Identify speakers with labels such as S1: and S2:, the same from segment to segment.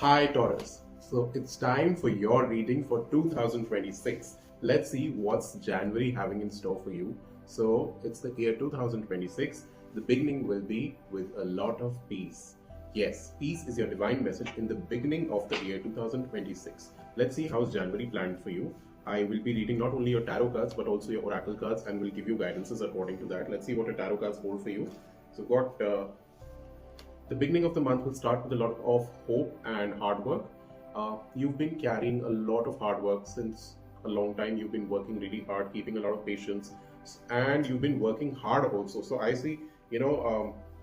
S1: Hi Taurus. So it's time for your reading for 2026. Let's see what's January having in store for you. So it's the year 2026. The beginning will be with a lot of peace. Yes, peace is your divine message in the beginning of the year 2026. Let's see how's January planned for you. I will be reading not only your tarot cards but also your oracle cards and will give you guidances according to that. Let's see what your tarot cards hold for you. So got the beginning of the month will start with a lot of hope and hard work. You've been carrying a lot of hard work since a long time. You've been working really hard, keeping a lot of patience, and you've been working hard also. So I see,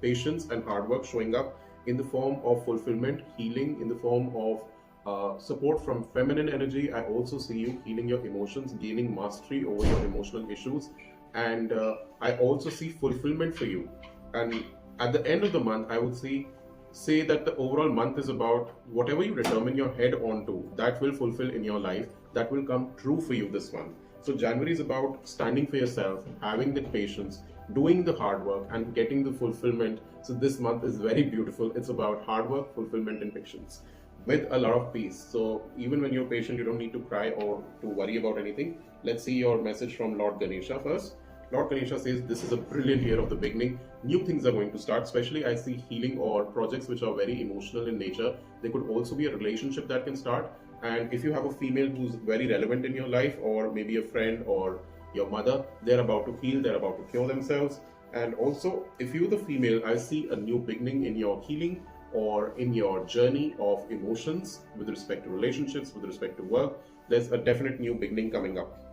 S1: patience and hard work showing up in the form of fulfillment, healing, in the form of support from feminine energy. I also see you healing your emotions, gaining mastery over your emotional issues, and I also see fulfillment for you. And at the end of the month, I would say that the overall month is about whatever you determine your head onto, that will fulfill in your life, that will come true for you this month. So January is about standing for yourself, having the patience, doing the hard work and getting the fulfillment. So this month is very beautiful. It's about hard work, fulfillment and patience with a lot of peace. So even when you're patient, you don't need to cry or to worry about anything. Let's see your message from Lord Ganesha first. Lord Ganesha says this is a brilliant year of the beginning. New things are going to start, especially I see healing or projects which are very emotional in nature. There could also be a relationship that can start. And if you have a female who's very relevant in your life, or maybe a friend or your mother, they're about to heal, they're about to cure themselves. And also, if you're the female, I see a new beginning in your healing or in your journey of emotions with respect to relationships, with respect to work. There's a definite new beginning coming up.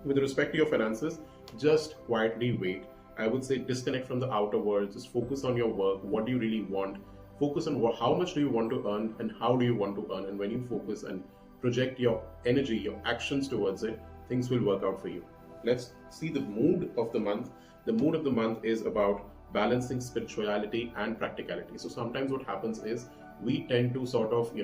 S1: With respect to your finances, just quietly wait. I would say disconnect from the outer world. Just focus on your work. What do you really want? Focus on how much do you want to earn and how do you want to earn. And when you focus and project your energy, your actions towards it, things will work out for you. Let's see the mood of the month. The mood of the month is about balancing spirituality and practicality. So sometimes what happens is we tend to sort of,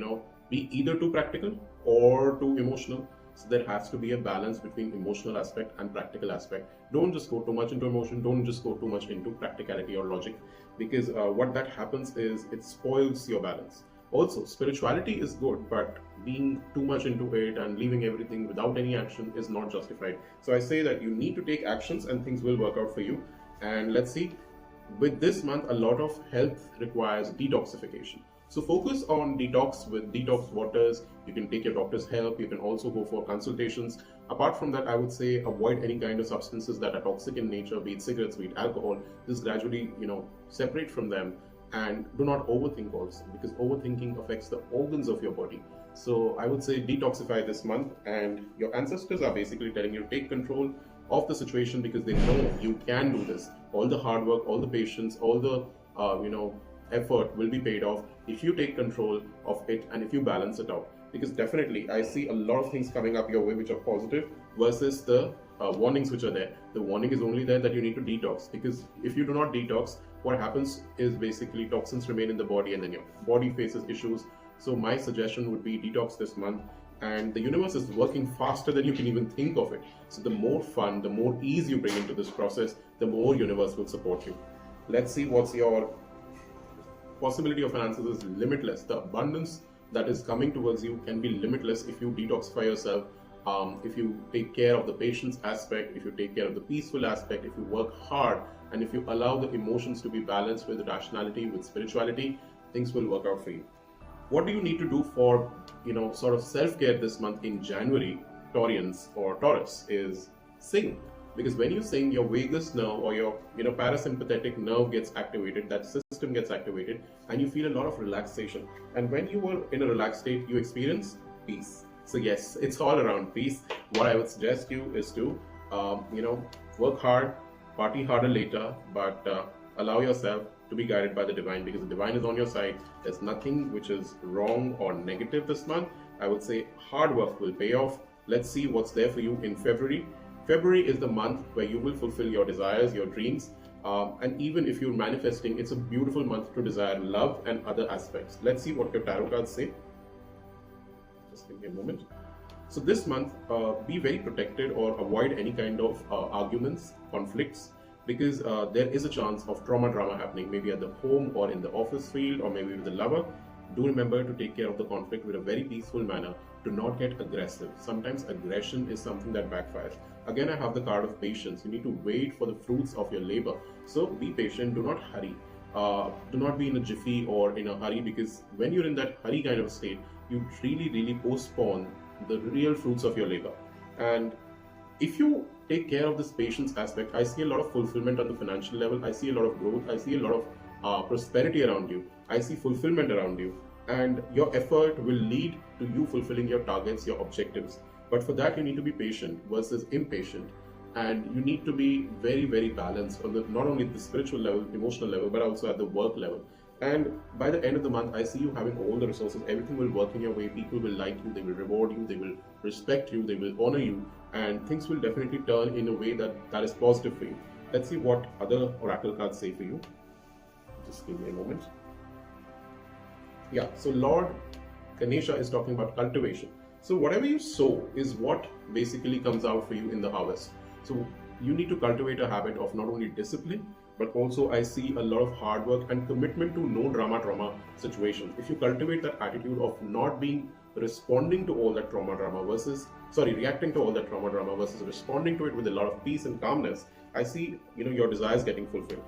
S1: be either too practical or too emotional. So there has to be a balance between emotional aspect and practical aspect. Don't just go too much into emotion. Don't just go too much into practicality or logic, because what that happens is it spoils your balance. Also, spirituality is good, but being too much into it and leaving everything without any action is not justified. So I say that you need to take actions and things will work out for you. And let's see, with this month, a lot of health requires detoxification. So focus on detox with detox waters. You can take your doctor's help. You can also go for consultations. Apart from that, I would say avoid any kind of substances that are toxic in nature, be it cigarettes, be it alcohol. Just gradually, separate from them and do not overthink also, because overthinking affects the organs of your body. So I would say detoxify this month, and your ancestors are basically telling you to take control of the situation because they know you can do this. All the hard work, all the patience, all the, effort will be paid off if you take control of it and if you balance it out. Because definitely I see a lot of things coming up your way which are positive versus the warnings which are there. The warning is only there that you need to detox, because if you do not detox, what happens is basically toxins remain in the body and then your body faces issues. So my suggestion would be detox this month, and the universe is working faster than you can even think of it. So the more fun, the more ease you bring into this process, the more universe will support you. Let's see what's your possibility of finances is limitless. The abundance that is coming towards you can be limitless if you detoxify yourself, if you take care of the patience aspect, if you take care of the peaceful aspect, if you work hard, and if you allow the emotions to be balanced with rationality, with spirituality, things will work out for you. What do you need to do for, sort of self-care this month in January, Taurians or Taurus, is sing. Because when you sing, your vagus nerve or your parasympathetic nerve gets activated, that system gets activated, and you feel a lot of relaxation. And when you are in a relaxed state, you experience peace. So yes, it's all around peace. What I would suggest you is to, work hard, party harder later, but allow yourself to be guided by the divine, because the divine is on your side. There's nothing which is wrong or negative this month. I would say hard work will pay off. Let's see what's there for you in February. February is the month where you will fulfill your desires, your dreams, and even if you're manifesting, it's a beautiful month to desire love and other aspects. Let's see what your tarot cards say. Just give me a moment. So this month, be very protected or avoid any kind of arguments, conflicts, because there is a chance of trauma drama happening, maybe at the home or in the office field or maybe with the lover. Do remember to take care of the conflict with a very peaceful manner. Do not get aggressive. Sometimes aggression is something that backfires. Again, I have the card of patience. You need to wait for the fruits of your labor. So be patient, do not hurry. Do not be in a jiffy or in a hurry, because when you're in that hurry kind of state, you really postpone the real fruits of your labor. And if you take care of this patience aspect, I see a lot of fulfillment on the financial level. I see a lot of growth. I see a lot of prosperity around you. I see fulfillment around you. And your effort will lead to you fulfilling your targets, your objectives. But for that, you need to be patient versus impatient. And you need to be very balanced on the, not only the spiritual level, emotional level, but also at the work level. And by the end of the month, I see you having all the resources. Everything will work in your way. People will like you. They will reward you. They will respect you. They will honor you. And things will definitely turn in a way that is positive for you. Let's see what other oracle cards say for you. Just give me a moment. Yeah, so Lord Ganesha is talking about cultivation. So whatever you sow is what basically comes out for you in the harvest. So you need to cultivate a habit of not only discipline, but also I see a lot of hard work and commitment to no drama situations. If you cultivate that attitude of not being responding to all that reacting to all that trauma versus responding to it with a lot of peace and calmness, I see, your desires getting fulfilled.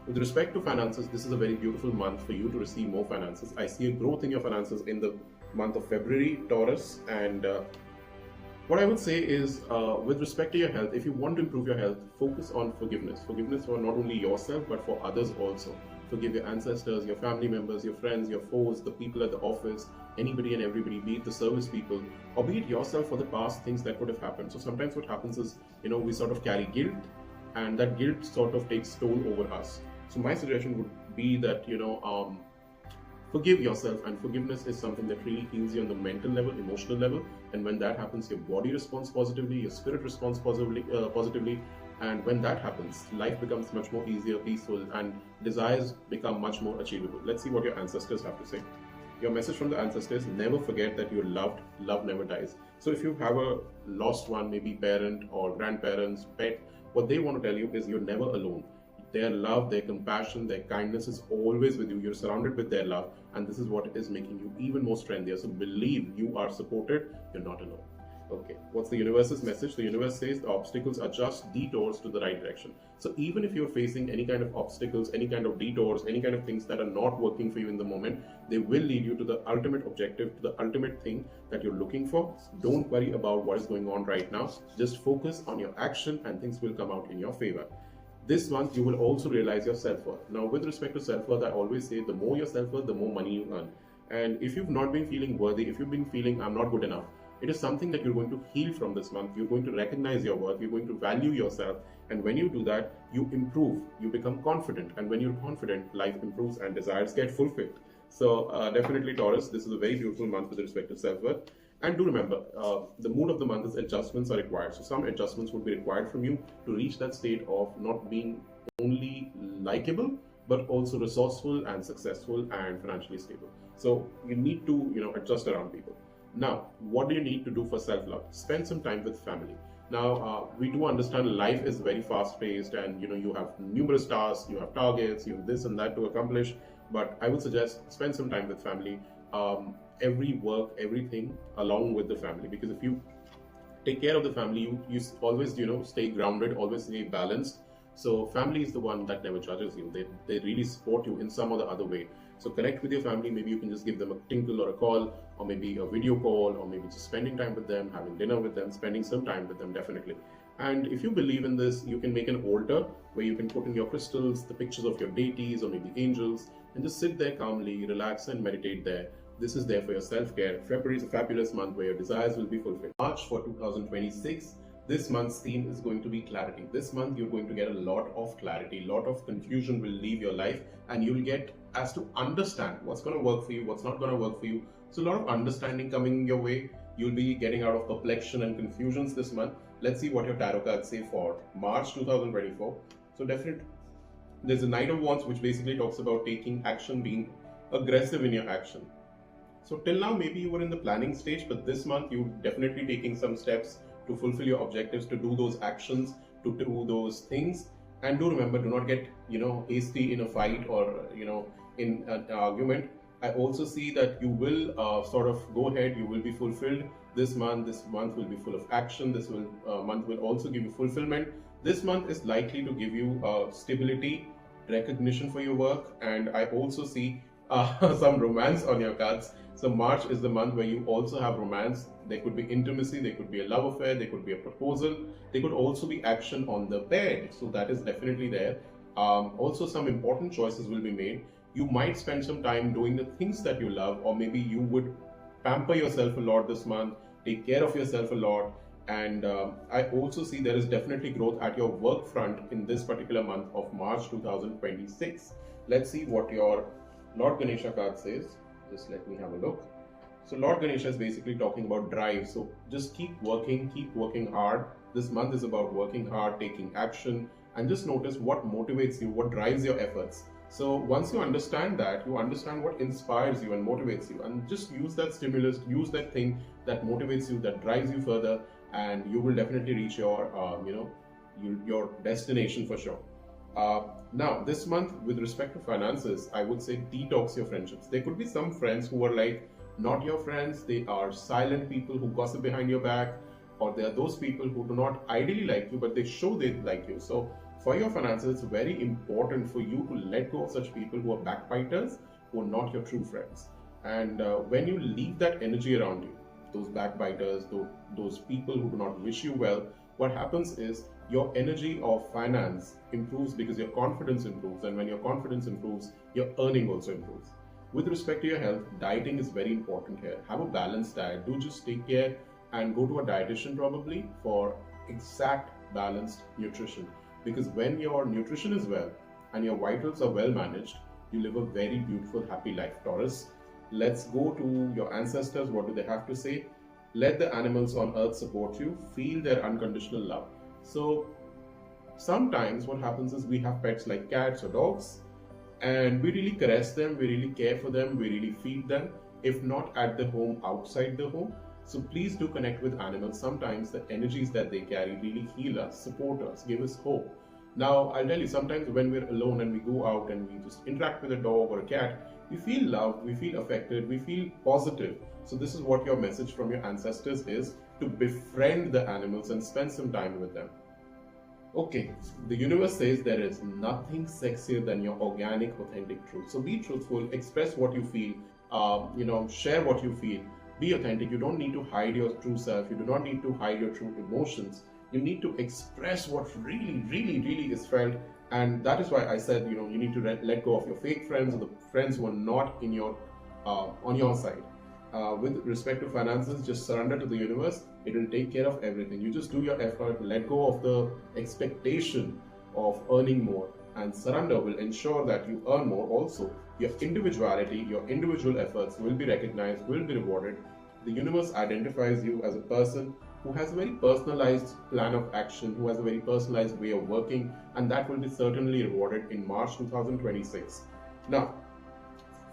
S1: With respect to finances, this is a very beautiful month for you to receive more finances. I see a growth in your finances in the month of February, Taurus, and what I would say is, with respect to your health, if you want to improve your health, focus on forgiveness. Forgiveness for not only yourself, but for others also. Forgive your ancestors, your family members, your friends, your foes, the people at the office, anybody and everybody, be it the service people, or be it yourself for the past things that could have happened. So sometimes what happens is, we sort of carry guilt, and that guilt sort of takes toll over us. So my suggestion would be that, forgive yourself, and forgiveness is something that really heals you on the mental level, emotional level, and when that happens, your body responds positively, your spirit responds positively, and when that happens, life becomes much more easier, peaceful, and desires become much more achievable. Let's see what your ancestors have to say. Your message from the ancestors: never forget that you're loved. Love never dies. So if you have a lost one, maybe parent or grandparents, pet, what they want to tell you is you're never alone. Their love, their compassion, their kindness is always with you. You're surrounded with their love, and this is what is making you even more strengthier. So believe you are supported, you're not alone. Okay, what's the universe's message? The universe says the obstacles are just detours to the right direction. So even if you're facing any kind of obstacles, any kind of detours, any kind of things that are not working for you in the moment, they will lead you to the ultimate objective, to the ultimate thing that you're looking for. Don't worry about what is going on right now. Just focus on your action, and things will come out in your favor. This month, you will also realize your self-worth. Now, with respect to self-worth, I always say the more your self-worth, the more money you earn. And if you've not been feeling worthy, if you've been feeling I'm not good enough, it is something that you're going to heal from this month. You're going to recognize your worth. You're going to value yourself. And when you do that, you improve. You become confident. And when you're confident, life improves and desires get fulfilled. So definitely, Taurus, this is a very beautiful month with respect to self-worth. And do remember, the mood of the month is adjustments are required. So some adjustments would be required from you to reach that state of not being only likable, but also resourceful and successful and financially stable. So you need to, adjust around people. Now, what do you need to do for self-love? Spend some time with family. Now, we do understand life is very fast-paced, and you have numerous tasks, you have targets, you have this and that to accomplish. But I would suggest spend some time with family. Everything along with the family, because if you take care of the family, you always stay grounded, always stay balanced. So family is the one that never judges you. They really support you in some or the other way. So connect with your family. Maybe you can just give them a tinkle or a call, or maybe a video call, or maybe just spending time with them, having dinner with them, spending some time with them, definitely. And if you believe in this, you can make an altar where you can put in your crystals, the pictures of your deities or maybe angels, and just sit there calmly, relax and meditate there. This is there for your self-care. February is a fabulous month where your desires will be fulfilled. March for 2026, this month's theme is going to be clarity. This month you're going to get a lot of clarity, a lot of confusion will leave your life, and you'll get as to understand what's going to work for you, what's not going to work for you. So a lot of understanding coming your way. You'll be getting out of perplexion and confusions this month. Let's see what your tarot cards say for March 2024. So definitely, there's a Knight of Wands, which basically talks about taking action, being aggressive in your action. So till now, maybe you were in the planning stage, but this month you're definitely taking some steps to fulfill your objectives, to do those actions, to do those things. And do remember, do not get, hasty in a fight or, in an argument. I also see that you will sort of go ahead, you will be fulfilled this month. This month will be full of action. This month will also give you fulfillment. This month is likely to give you stability, recognition for your work, and I also see some romance on your cards. So March is the month where you also have romance. There could be intimacy, there could be a love affair, there could be a proposal, there could also be action on the bed. So that is definitely there. Also, some important choices will be made. You might spend some time doing the things that you love, or maybe you would pamper yourself a lot this month, take care of yourself a lot. And I also see there is definitely growth at your work front in this particular month of March 2026. Let's see what your Lord Ganesha card says. Just let me have a look. So Lord Ganesha is basically talking about drive. So just keep working hard. This month is about working hard, taking action, and just notice what motivates you, what drives your efforts. So once you understand that, you understand what inspires you and motivates you, and just use that stimulus, use that thing that motivates you, that drives you further, and you will definitely reach your, your destination for sure. Now, this month, with respect to finances, I would say detox your friendships. There could be some friends who are like not your friends, they are silent people who gossip behind your back, or there are those people who do not ideally like you, but they show they like you. So, for your finances, it's very important for you to let go of such people who are backbiters, who are not your true friends. And when you leave that energy around you, those backbiters, those people who do not wish you well, what happens is your energy of finance improves because your confidence improves. And when your confidence improves, your earning also improves. With respect to your health, dieting is very important here. Have a balanced diet. Do just take care and go to a dietitian probably for exact balanced nutrition. Because when your nutrition is well and your vitals are well managed, you live a very beautiful, happy life, Taurus. Let's go to your ancestors. What do they have to say? Let the animals on earth support you. Feel their unconditional love. So sometimes what happens is we have pets like cats or dogs, and we really caress them, we really care for them, we really feed them, if not at the home, outside the home. So please do connect with animals. Sometimes the energies that they carry really heal us, support us, give us hope. Now, I'll tell you, sometimes when we're alone and we go out and we just interact with a dog or a cat, we feel loved, we feel affected, we feel positive. So this is what your message from your ancestors is, to befriend the animals and spend some time with them. Okay, the universe says there is nothing sexier than your organic, authentic truth. So be truthful, express what you feel, share what you feel. Be authentic. You don't need to hide your true self. You do not need to hide your true emotions. You need to express what really, really, really is felt. And that is why I said, you need to let go of your fake friends or the friends who are not in your on your side. With respect to finances, just surrender to the universe. It will take care of everything. You just do your effort, let go of the expectation of earning more, and surrender will ensure that you earn more also. Your individuality, your individual efforts will be recognized, will be rewarded. The universe identifies you as a person who has a very personalized plan of action, who has a very personalized way of working, and that will be certainly rewarded in March 2026. Now,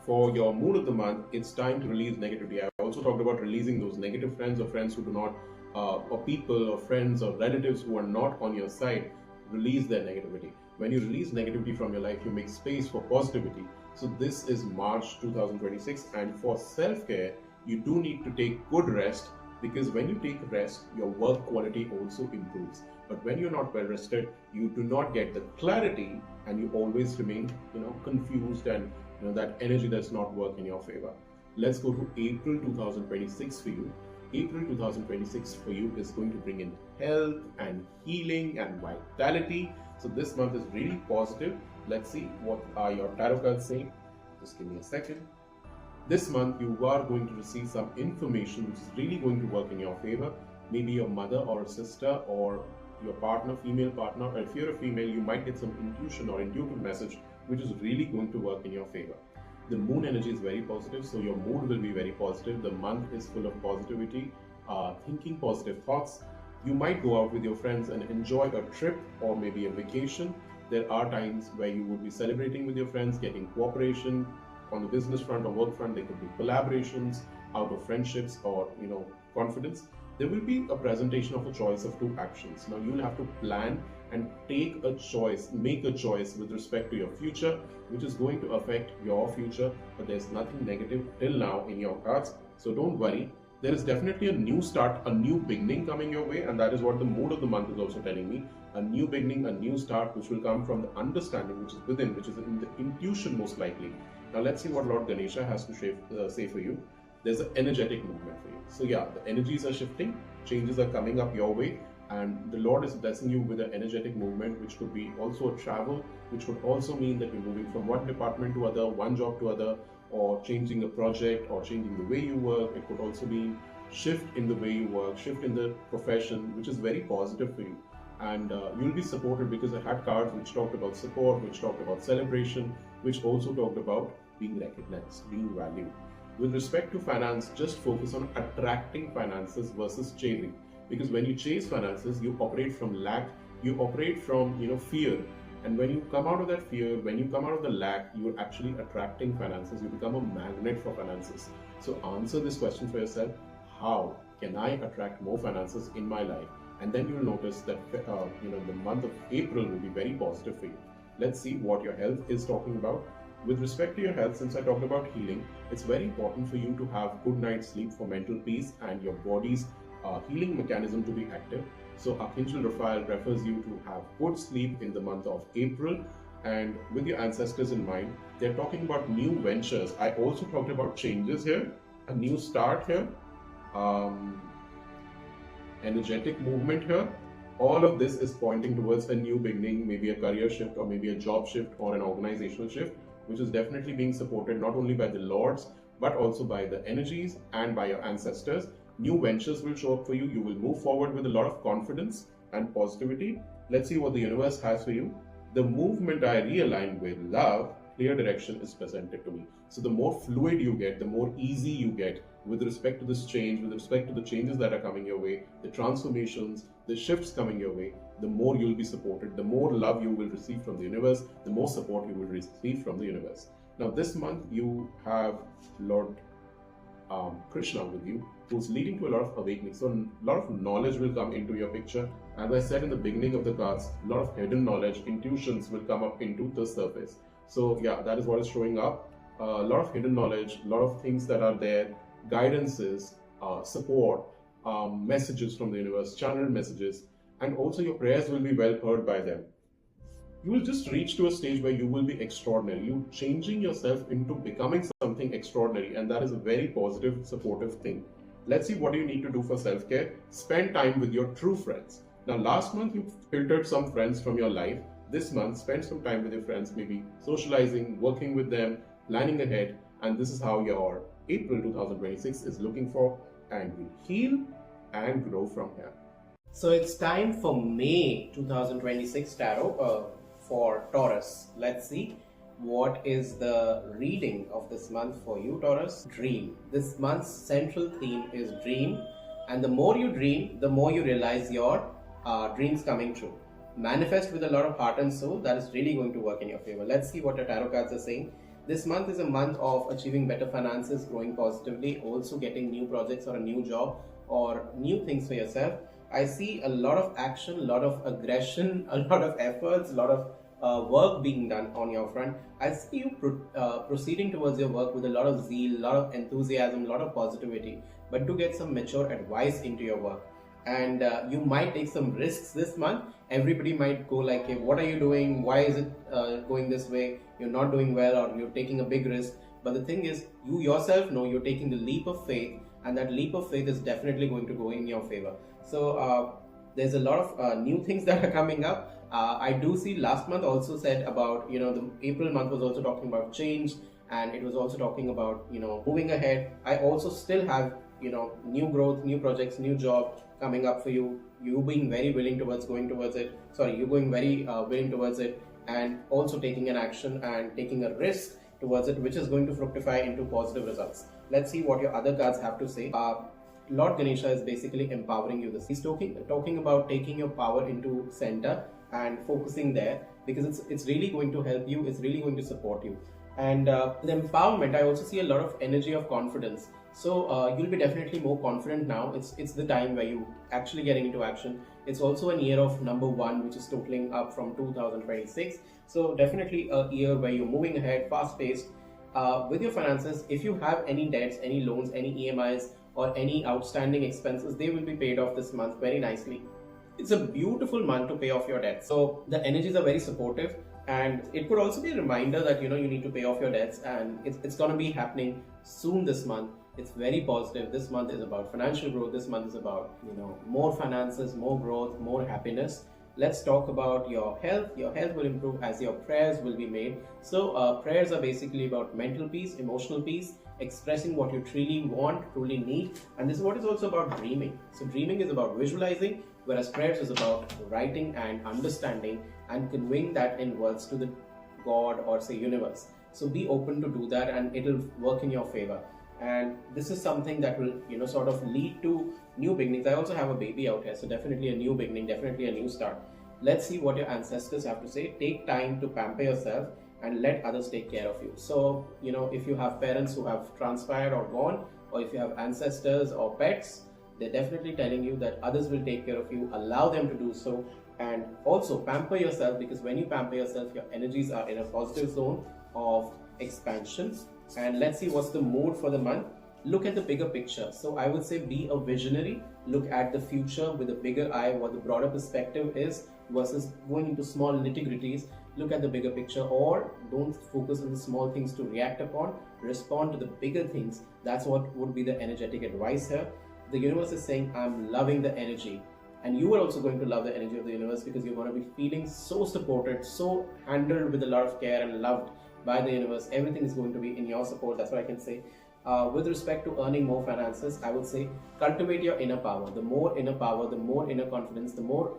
S1: for your mood of the month, it's time to release negativity. I also talked about releasing those negative friends or friends who do not, or people or friends or relatives who are not on your side. Release their negativity. When you release negativity from your life, you make space for positivity. So this is March 2026, and for self-care, you do need to take good rest, because when you take rest, your work quality also improves. But when you're not well rested, you do not get the clarity, and you always remain, confused, and that energy does not work in your favor. Let's go to April 2026 for you. April 2026 for you is going to bring in health and healing and vitality. So this month is really positive. Let's see what are your tarot cards saying. Just give me a second. This month you are going to receive some information which is really going to work in your favor. Maybe your mother or a sister or your partner, female partner, or if you're a female, you might get some intuition or intuitive message which is really going to work in your favor. The moon energy is very positive, so your mood will be very positive. The month is full of positivity, thinking positive thoughts. You might go out with your friends and enjoy a trip or maybe a vacation. There are times where you would be celebrating with your friends, getting cooperation on the business front or work front. There could be collaborations out of friendships or confidence. There will be a presentation of a choice of two actions. Now you'll have to plan and take a choice, make a choice with respect to your future, which is going to affect your future. But there's nothing negative till now in your cards, so don't worry. There is definitely a new start, a new beginning coming your way, and that is what the mood of the month is also telling me. A new beginning, a new start, which will come from the understanding which is within, which is in the intuition most likely. Now let's see what Lord Ganesha has to say for you. There's an energetic movement for you. So yeah, the energies are shifting, changes are coming up your way, and the Lord is blessing you with an energetic movement, which could be also a travel, which could also mean that you're moving from one department to other, one job to other, or changing a project, or changing the way you work. It could also mean shift in the way you work, shift in the profession, which is very positive for you. And you'll be supported, because I had cards which talked about support, which talked about celebration, which also talked about being recognized, being valued. With respect to finance, just focus on attracting finances versus chasing. Because when you chase finances, you operate from lack, you operate from fear. And when you come out of that fear, when you come out of the lack, you're actually attracting finances. You become a magnet for finances. So answer this question for yourself: how can I attract more finances in my life? And then you'll notice that the month of April will be very positive for you. Let's see what your health is talking about. With respect to your health, since I talked about healing, it's very important for you to have good night's sleep for mental peace and your body's healing mechanism to be active. So Archangel Raphael refers you to have good sleep in the month of April, and with your ancestors in mind, they're talking about new ventures. I also talked about changes here, a new start here, energetic movement here. All of this is pointing towards a new beginning, maybe a career shift, or maybe a job shift, or an organizational shift, which is definitely being supported not only by the lords, but also by the energies and by your ancestors. New ventures will show up for you. You will move forward with a lot of confidence and positivity. Let's see what the universe has for you. The movement I realign with love, clear direction is presented to me. So the more fluid you get, the more easy you get with respect to this change, with respect to the changes that are coming your way, the transformations, the shifts coming your way, the more you'll be supported, the more love you will receive from the universe, the more support you will receive from the universe. Now this month you have Lord Krishna with you, who's leading to a lot of awakening. So a lot of knowledge will come into your picture. As I said in the beginning of the cards, a lot of hidden knowledge, intuitions will come up into the surface. So yeah, that is what is showing up. A lot of hidden knowledge, a lot of things that are there, guidances, support, messages from the universe, channeled messages, and also your prayers will be well heard by them. You will just reach to a stage where you will be extraordinary. You changing yourself into becoming something extraordinary, and that is a very positive, supportive thing. Let's see what you need to do for self-care. Spend time with your true friends. Now, last month you filtered some friends from your life. This month, spend some time with your friends, maybe socializing, working with them, planning ahead, and this is how your April 2026 is looking for, and will heal and grow from here.
S2: So it's time for May 2026 tarot for Taurus. Let's see what is the reading of this month for you, Taurus. Dream. This month's central theme is dream, and the more you dream, the more you realize your dreams coming true. Manifest with a lot of heart and soul. That is really going to work in your favor. Let's see what your tarot cards are saying. This month is a month of achieving better finances, growing positively, also getting new projects or a new job or new things for yourself. I see a lot of action, a lot of aggression, a lot of efforts, a lot of work being done on your front. I see you proceeding towards your work with a lot of zeal, a lot of enthusiasm, a lot of positivity, but do get some mature advice into your work. And you might take some risks this month. Everybody might go like, hey, what are you doing? Why is it going this way? You're not doing well, or you're taking a big risk. But the thing is, you yourself know you're taking the leap of faith, and that leap of faith is definitely going to go in your favor. So there's a lot of new things that are coming up. I do see last month also said about, the April month was also talking about change, and it was also talking about, moving ahead. I also still have, new growth, new projects, new job coming up for you. You being very willing towards going towards it. Sorry, you going very willing towards it, and also taking an action and taking a risk towards it, which is going to fructify into positive results. Let's see what your other cards have to say. Lord Ganesha is basically empowering you. He's talking about taking your power into center and focusing there, because it's really going to help you. It's really going to support you. And the empowerment, I also see a lot of energy of confidence. So you'll be definitely more confident now. It's the time where you actually getting into action. It's also a year of number 1, which is totaling up from 2026. So definitely a year where you're moving ahead, fast-paced with your finances. If you have any debts, any loans, any EMIs, or any outstanding expenses, they will be paid off this month very nicely. It's a beautiful month to pay off your debts. So the energies are very supportive, and it could also be a reminder that you need to pay off your debts, and it's going to be happening soon this month. It's very positive. This month is about financial growth. This month is about more finances, more growth, more happiness. Let's talk about your health. Your health will improve as your prayers will be made. So prayers are basically about mental peace, emotional peace, expressing what you truly want, truly need. And this is what is also about dreaming. So dreaming is about visualizing, whereas prayers is about writing and understanding and conveying that in words to the God or say universe. So be open to do that, and it'll work in your favor. And this is something that will sort of lead to new beginnings. I also have a baby out here, so definitely a new beginning, definitely a new start. Let's see what your ancestors have to say. Take time to pamper yourself and let others take care of you. So if you have parents who have transpired or gone, or if you have ancestors or pets, they're definitely telling you that others will take care of you. Allow them to do so, and also pamper yourself, because when you pamper yourself, your energies are in a positive zone of expansion. And let's see what's the mood for the month. Look at the bigger picture. So I would say be a visionary. Look at the future with a bigger eye, what the broader perspective is, versus going into small nitty-gritties. Look at the bigger picture, or don't focus on the small things to react upon. Respond to the bigger things. That's what would be the energetic advice here. The universe is saying, I'm loving the energy. And you are also going to love the energy of the universe, because you're going to be feeling so supported, so handled with a lot of care and loved by the universe. Everything is going to be in your support. That's what I can say. With respect to earning more finances, I would say cultivate your inner power. The more inner power, the more inner confidence, the more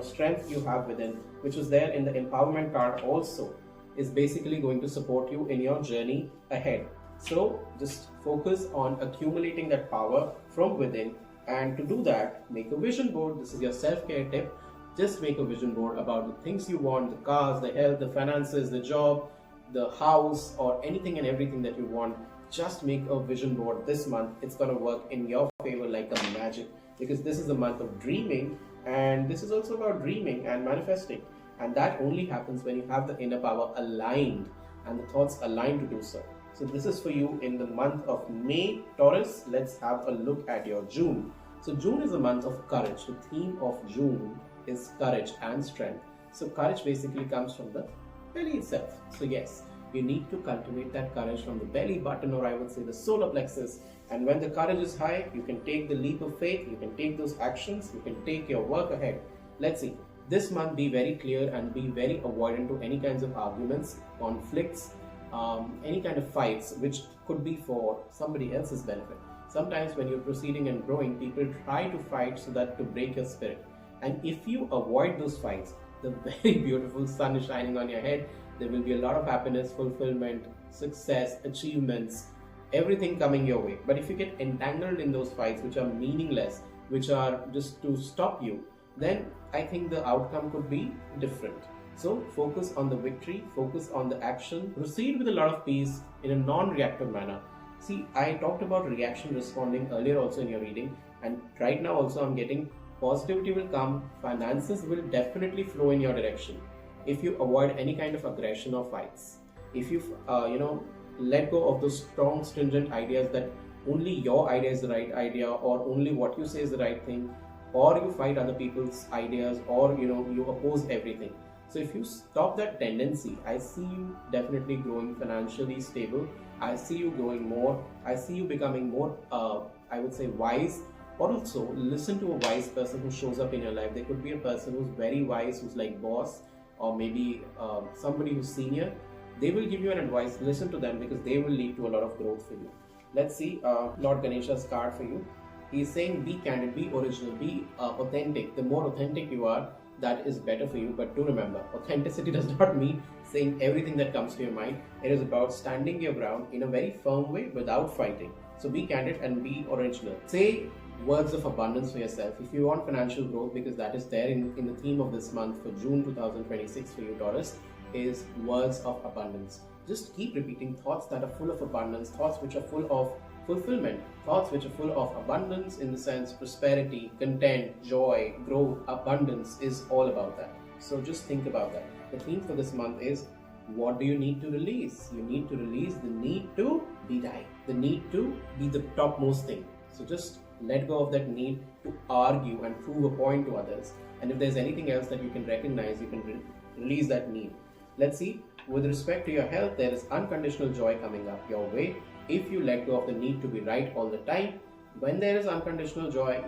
S2: strength you have within, which was there in the empowerment card also, is basically going to support you in your journey ahead. So just focus on accumulating that power from within, and to do that, make a vision board. This is your self-care tip. Just make a vision board about the things you want, the cars, the health, the finances, the job, the house, or anything and everything that you want. Just make a vision board this month. It's going to work in your favor like a magic, because this is the month of dreaming, and this is also about dreaming and manifesting. And that only happens when you have the inner power aligned and the thoughts aligned to do so. So this is for you in the month of May, Taurus. Let's have a look at your June. So June is a month of courage. The theme of June is courage and strength. So courage basically comes from the belly itself. So yes, you need to cultivate that courage from the belly button, or I would say the solar plexus. And when the courage is high, you can take the leap of faith, you can take those actions, you can take your work ahead. Let's see. This month, be very clear and be very avoidant to any kinds of arguments, conflicts, any kind of fights, which could be for somebody else's benefit. Sometimes when you're proceeding and growing, people try to fight so that to break your spirit. And if you avoid those fights, the very beautiful sun is shining on your head. There will be a lot of happiness, fulfillment, success, achievements, everything coming your way. But if you get entangled in those fights, which are meaningless, which are just to stop you, then I think the outcome could be different. So focus on the victory, focus on the action, proceed with a lot of peace in a non-reactive manner. See, I talked about reaction responding earlier also in your reading, and right now also I'm getting positivity will come, finances will definitely flow in your direction. If you avoid any kind of aggression or fights, if you let go of those strong, stringent ideas that only your idea is the right idea, or only what you say is the right thing, or you fight other people's ideas, or you oppose everything. So if you stop that tendency, I see you definitely growing financially stable. I see you growing more. I see you becoming more, I would say, wise. Or also listen to a wise person who shows up in your life. There could be a person who's very wise, who's like boss, or maybe somebody who's senior. They will give you an advice. Listen to them, because they will lead to a lot of growth for you. Let's see Lord Ganesha's card for you. He's saying be candid, be original, be authentic. The more authentic you are, that is better for you. But do remember, authenticity does not mean saying everything that comes to your mind. It is about standing your ground in a very firm way without fighting. So be candid and be original. Say words of abundance for yourself. If you want financial growth, because that is there in the theme of this month for June 2026 for you, Taurus, is words of abundance. Just keep repeating thoughts that are full of abundance, thoughts which are full of fulfillment, thoughts which are full of abundance, in the sense prosperity, content, joy, growth, abundance is all about that. So just think about that. The theme for this month is, what do you need to release? You need to release the need to be right, the need to be the topmost thing. So just let go of that need to argue and prove a point to others. And if there's anything else that you can recognize, you can release that need. Let's see, with respect to your health, there is unconditional joy coming up your way if you let go of the need to be right all the time. When there is unconditional joy,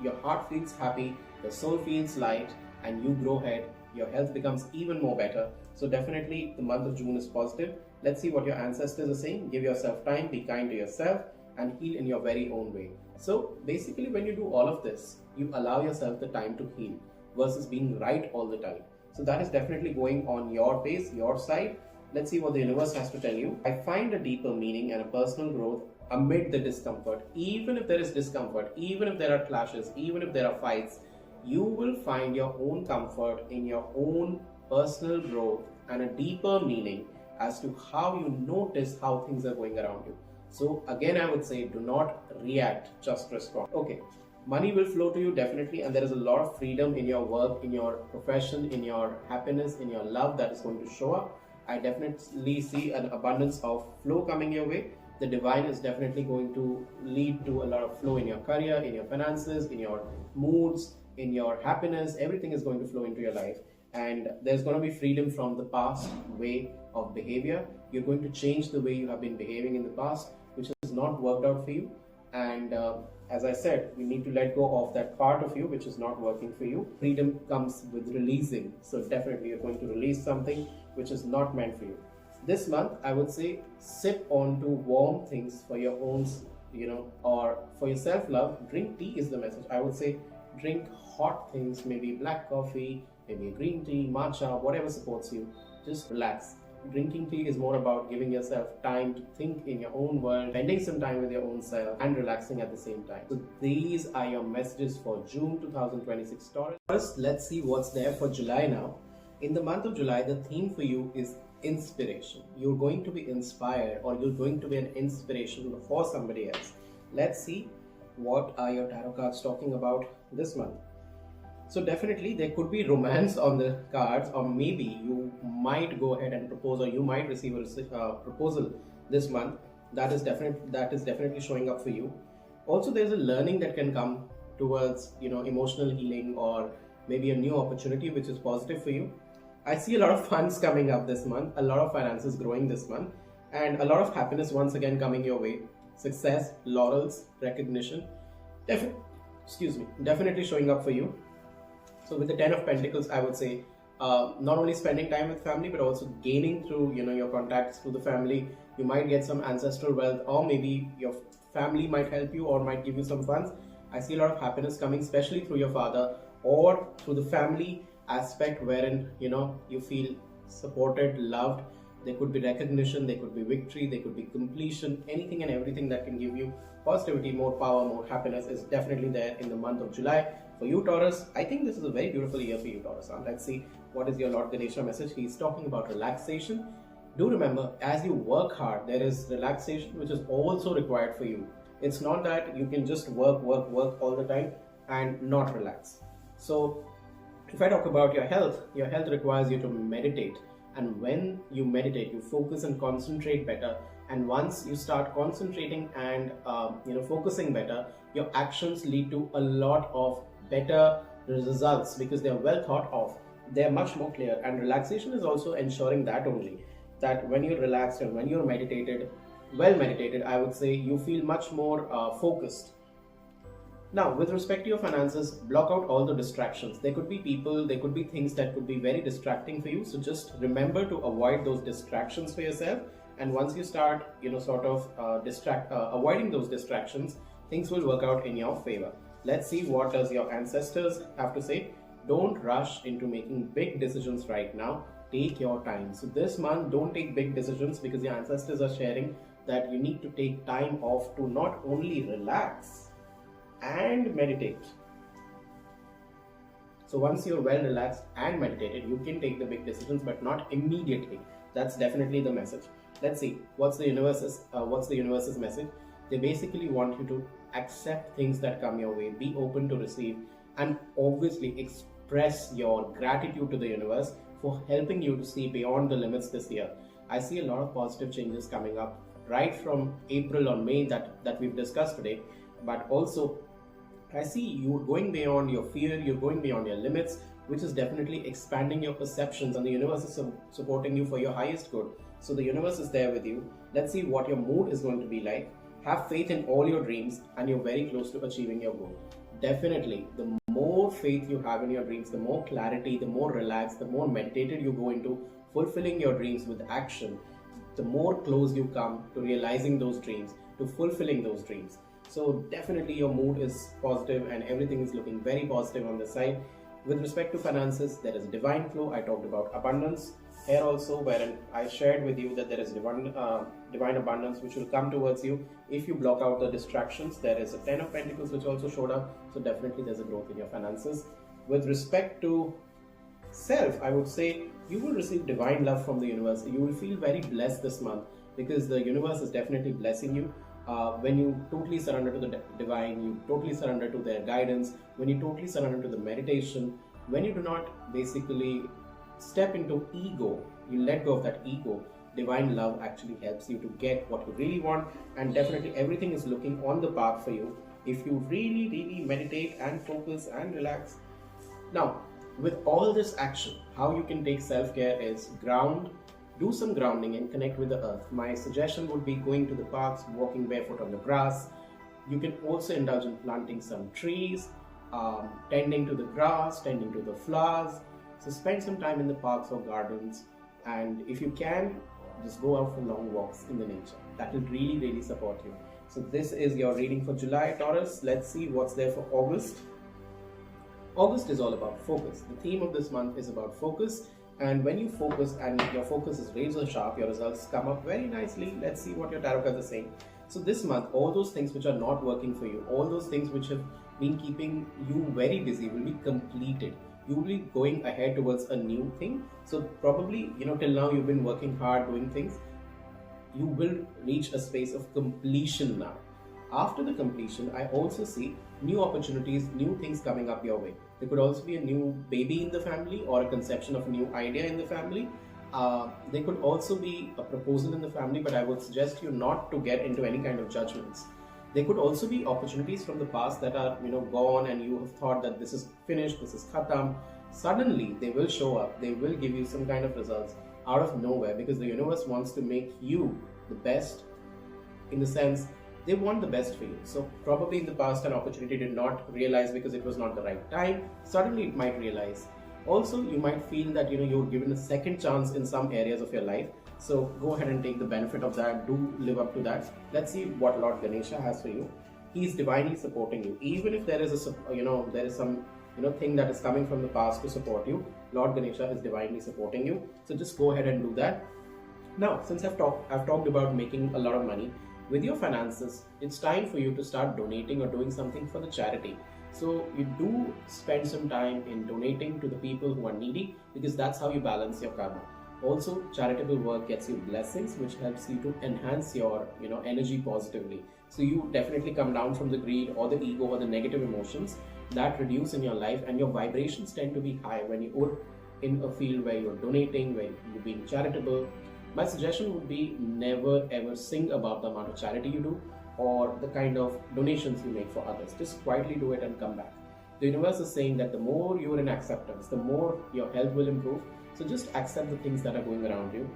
S2: your heart feels happy, the soul feels light, and you grow ahead. Your health becomes even more better. So definitely the month of June is positive. Let's see what your ancestors are saying. Give yourself time, be kind to yourself, and heal in your very own way. So basically, when you do all of this, you allow yourself the time to heal versus being right all the time. So that is definitely going on your pace, your side. Let's see what the universe has to tell you. I find a deeper meaning and a personal growth amid the discomfort. Even if there is discomfort, even if there are clashes, even if there are fights, you will find your own comfort in your own personal growth and a deeper meaning as to how you notice how things are going around you. So again, I would say, do not react, just respond. Okay, money will flow to you definitely, and there is a lot of freedom in your work, in your profession, in your happiness, in your love that is going to show up. I definitely see an abundance of flow coming your way. The divine is definitely going to lead to a lot of flow in your career, in your finances, in your moods, in your happiness. Everything is going to flow into your life, and there's going to be freedom from the past way of behavior. You're going to change the way you have been behaving in the past, which has not worked out for you. And as I said, you need to let go of that part of you which is not working for you. Freedom comes with releasing. So definitely you're going to release something which is not meant for you. This month, I would say, sip onto warm things for your own, or for your self-love. Drink tea is the message. I would say drink hot things, maybe black coffee, maybe a green tea, matcha, whatever supports you. Just relax. Drinking tea is more about giving yourself time to think in your own world, spending some time with your own self, and relaxing at the same time. So these are your messages for June 2026 Taurus. First, let's see what's there for July now. In the month of July, the theme for you is inspiration. You're going to be inspired, or you're going to be an inspiration for somebody else. Let's see what are your tarot cards talking about this month. So definitely there could be romance on the cards, or maybe you might go ahead and propose, or you might receive a proposal this month. That is definitely showing up for you. Also, there's a learning that can come towards emotional healing, or maybe a new opportunity which is positive for you. I see a lot of funds coming up this month, a lot of finances growing this month, and a lot of happiness once again coming your way. Success, laurels, recognition, definitely showing up for you. So with the 10 of Pentacles, I would say not only spending time with family, but also gaining through your contacts through the family. You might get some ancestral wealth, or maybe your family might help you or might give you some funds. I see a lot of happiness coming, especially through your father or through the family aspect, wherein you feel supported, loved. There could be recognition, there could be victory, there could be completion. Anything and everything that can give you positivity, more power, more happiness is definitely there in the month of July. For you, Taurus, I think this is a very beautiful year for you, Taurus. Let's see what is your Lord Ganesha message. He's talking about relaxation. Do remember, as you work hard, there is relaxation which is also required for you. It's not that you can just work all the time and not relax. So if I talk about your health requires you to meditate. And when you meditate, you focus and concentrate better. And once you start concentrating and focusing better, your actions lead to a lot of better results, because they are well thought of. They are much more clear. And relaxation is also ensuring that only, that when you're relaxed and when you're well meditated, I would say you feel much more focused. Now, with respect to your finances, block out all the distractions. There could be people, there could be things that could be very distracting for you. So just remember to avoid those distractions for yourself. And once you start, avoiding those distractions, things will work out in your favor. Let's see what does your ancestors have to say. Don't rush into making big decisions right now. Take your time. So this month, don't take big decisions, because your ancestors are sharing that you need to take time off to not only relax and meditate. So once you're well relaxed and meditated, you can take the big decisions, but not immediately. That's definitely the message. Let's see what's the universe's message. They basically want you to accept things that come your way, be open to receive, and obviously express your gratitude to the universe for helping you to see beyond the limits this year. I see a lot of positive changes coming up right from April or May that we've discussed today, but also I see you going beyond your fear, you're going beyond your limits, which is definitely expanding your perceptions, and the universe is supporting you for your highest good. So the universe is there with you. Let's see what your mood is going to be like. Have faith in all your dreams, and you're very close to achieving your goal. Definitely, the more faith you have in your dreams, the more clarity, the more relaxed, the more meditated you go into fulfilling your dreams with action, the more close you come to realizing those dreams, to fulfilling those dreams. So definitely your mood is positive and everything is looking very positive on the side. With respect to finances, there is divine flow. I talked about abundance here also, wherein I shared with you that there is divine abundance which will come towards you if you block out the distractions. There is a 10 of Pentacles which also showed up. So definitely there's a growth in your finances. With respect to self, I would say you will receive divine love from the universe. You will feel very blessed this month because the universe is definitely blessing you. When you totally surrender to the divine, you totally surrender to their guidance, when you totally surrender to the meditation, when you do not basically step into ego, you let go of that ego, divine love actually helps you to get what you really want, and definitely everything is looking on the path for you if you really meditate and focus and relax. Now, with all this action, how you can take self-care is ground. Do some grounding and connect with the earth. My suggestion would be going to the parks, walking barefoot on the grass. You can also indulge in planting some trees, tending to the grass, tending to the flowers. So spend some time in the parks or gardens, and if you can, just go out for long walks in the nature. That will really support you. So this is your reading for July, Taurus. Let's see what's there for August. August is all about focus. The theme of this month is about focus. And when you focus and your focus is razor sharp, your results come up very nicely. Let's see what your tarot cards are saying. So this month, all those things which are not working for you, all those things which have been keeping you very busy will be completed. You will be going ahead towards a new thing. So probably, till now you've been working hard doing things. You will reach a space of completion now. After the completion, I also see new opportunities, new things coming up your way. There could also be a new baby in the family or a conception of a new idea in the family. There could also be a proposal in the family, but I would suggest you not to get into any kind of judgments. There could also be opportunities from the past that are gone, and you have thought that this is finished, this is khatam. Suddenly they will show up, they will give you some kind of results out of nowhere, because the universe wants to make you the best, in the sense they want the best for you. So probably in the past an opportunity did not realize because it was not the right time. Suddenly it might realize. Also, you might feel that you're given a second chance in some areas of your life. So go ahead and take the benefit of that. Do live up to that. Let's see what Lord Ganesha has for you. He is divinely supporting you. Even if there is there is some thing that is coming from the past to support you, Lord Ganesha is divinely supporting you. So just go ahead and do that. Now, since I've talked about making a lot of money with your finances, it's time for you to start donating or doing something for the charity. So you do spend some time in donating to the people who are needy, because that's how you balance your karma. Also, charitable work gets you blessings, which helps you to enhance your energy positively. So you definitely come down from the greed or the ego or the negative emotions that reduce in your life, and your vibrations tend to be high when you're in a field where you're donating, where you're being charitable. My suggestion would be never ever sing about the amount of charity you do or the kind of donations you make for others. Just quietly do it and come back. The universe is saying that the more you're in acceptance, the more your health will improve. So just accept the things that are going around you.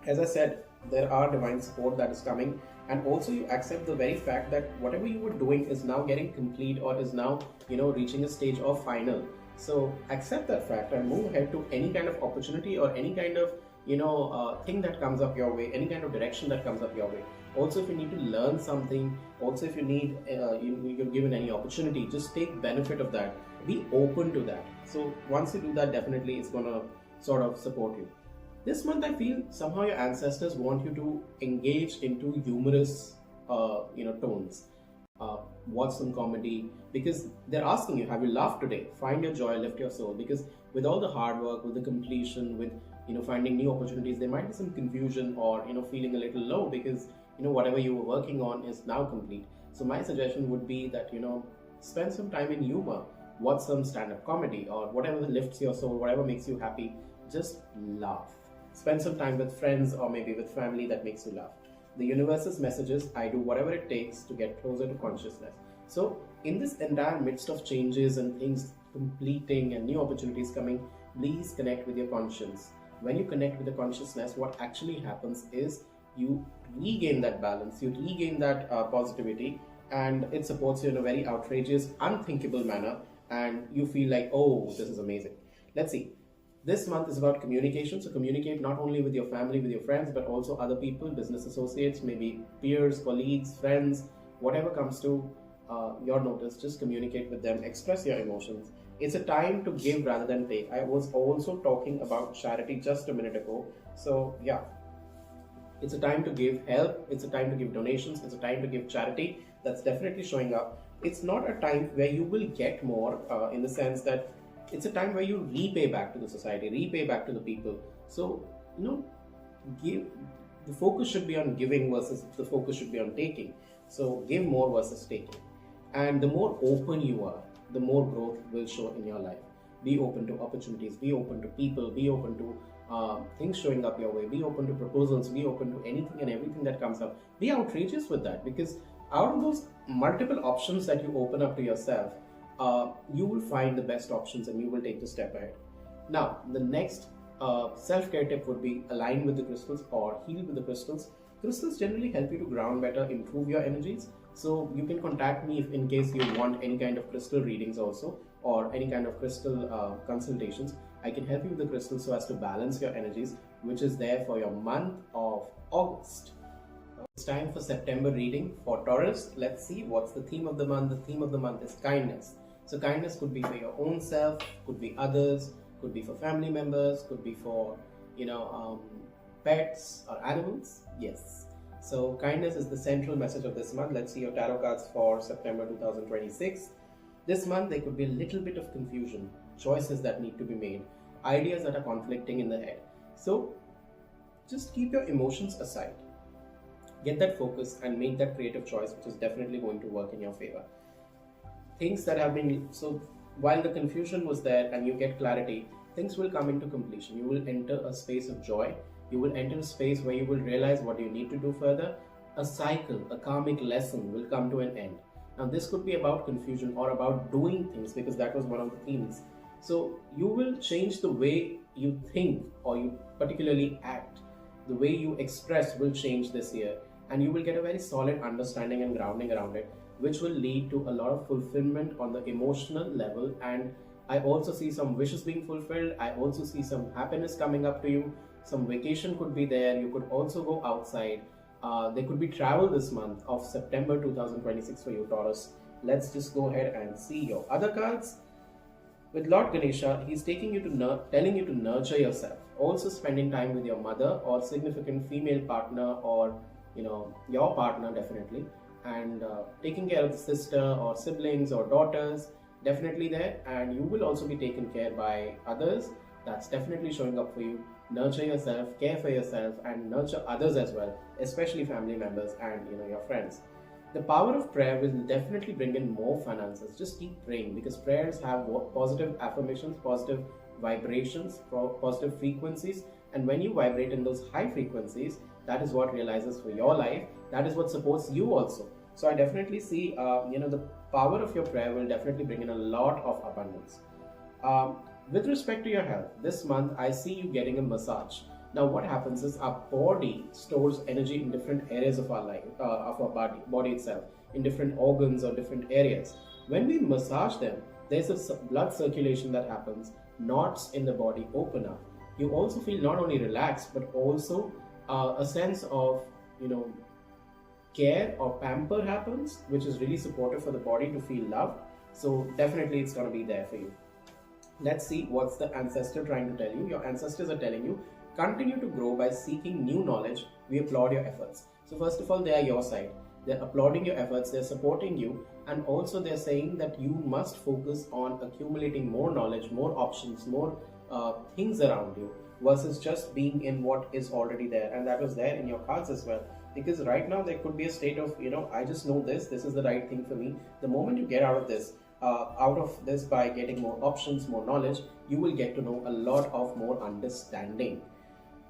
S2: As I said, there are divine support that is coming, and also you accept the very fact that whatever you were doing is now getting complete, or is now reaching a stage of final. So accept that fact and move ahead to any kind of opportunity or any kind of thing that comes up your way, any kind of direction that comes up your way. Also, if you need to learn something, also if you need you're given any opportunity, just take benefit of that. Be open to that. So once you do that, definitely it's gonna sort of support you. This month I feel somehow your ancestors want you to engage into humorous tones. Watch some comedy, because they're asking you, have you laughed today? Find your joy, lift your soul, because with all the hard work, with the completion, with finding new opportunities, there might be some confusion or feeling a little low, because whatever you were working on is now complete. So my suggestion would be that, spend some time in humor, watch some stand-up comedy or whatever lifts your soul, whatever makes you happy. Just laugh. Spend some time with friends or maybe with family that makes you laugh. The universe's messages, I do whatever it takes to get closer to consciousness. So in this entire midst of changes and things completing and new opportunities coming, please connect with your conscience. When you connect with the consciousness, what actually happens is you regain that balance, you regain that positivity, and it supports you in a very outrageous, unthinkable manner, and you feel like, oh, this is amazing. Let's see. This month is about communication, so communicate not only with your family, with your friends, but also other people, business associates, maybe peers, colleagues, friends, whatever comes to your notice, just communicate with them, express your emotions. It's a time to give rather than take. I was also talking about charity just a minute ago. So yeah, it's a time to give help, it's a time to give donations, it's a time to give charity. That's definitely showing up. It's not a time where you will get more in the sense that it's a time where you repay back to the society, repay back to the people. So, give. The focus should be on giving versus the focus should be on taking. So give more versus taking. And the more open you are, the more growth will show in your life. Be open to opportunities, be open to people, be open to things showing up your way, be open to proposals, be open to anything and everything that comes up. Be outrageous with that, because out of those multiple options that you open up to yourself, you will find the best options and you will take the step ahead. Now, the next self-care tip would be align with the crystals or heal with the crystals. Crystals generally help you to ground better, improve your energies. So you can contact me if in case you want any kind of crystal readings also, or any kind of crystal consultations. I can help you with the crystals so as to balance your energies, which is there for your month of August. It's time for September reading for Taurus. Let's see what's the theme of the month. The theme of the month is kindness. So kindness could be for your own self, could be others, could be for family members, could be for pets or animals. Yes. So kindness is the central message of this month. Let's see your tarot cards for September 2026. This month there could be a little bit of confusion, choices that need to be made, ideas that are conflicting in the head. So just keep your emotions aside. Get that focus and make that creative choice, which is definitely going to work in your favor. Things that have been, so while the confusion was there and you get clarity, things will come into completion. You will enter a space of joy. You will enter a space where you will realize what you need to do further. A cycle, a karmic lesson will come to an end. Now this could be about confusion or about doing things, because that was one of the themes. So you will change the way you think or you particularly act. The way you express will change this year, and you will get a very solid understanding and grounding around it, which will lead to a lot of fulfillment on the emotional level. And I also see some wishes being fulfilled. I also see some happiness coming up to you. Some vacation could be there. You could also go outside. There could be travel this month of September 2026 for you, Taurus. Let's just go ahead and see your other cards. With Lord Ganesha, he's taking you to telling you to nurture yourself. Also spending time with your mother or significant female partner, or your partner definitely, and taking care of the sister or siblings or daughters, definitely there. And you will also be taken care by others. That's definitely showing up for you. Nurture yourself, care for yourself, and nurture others as well, especially family members and your friends. The power of prayer will definitely bring in more finances. Just keep praying, because prayers have positive affirmations, positive vibrations, positive frequencies, and when you vibrate in those high frequencies, that is what realizes for your life. That is what supports you also. So I definitely see the power of your prayer will definitely bring in a lot of abundance. With respect to your health, this month I see you getting a massage. Now what happens is our body stores energy in different areas of our life, of our body itself, in different organs or different areas. When we massage them, there's a blood circulation that happens, knots in the body open up. You also feel not only relaxed, but also a sense of care or pamper happens, which is really supportive for the body to feel loved. So definitely it's going to be there for you. Let's see what's the ancestor trying to tell you. Your ancestors are telling you, continue to grow by seeking new knowledge. We applaud your efforts. So first of all, they are your side. They're applauding your efforts, they're supporting you, and also they're saying that you must focus on accumulating more knowledge, more options, more things around you. versus just being in what is already there, and that was there in your cards as well. Because right now there could be a state of, I just know this is the right thing for me. The moment you get out of this by getting more options, more knowledge, you will get to know a lot of more understanding.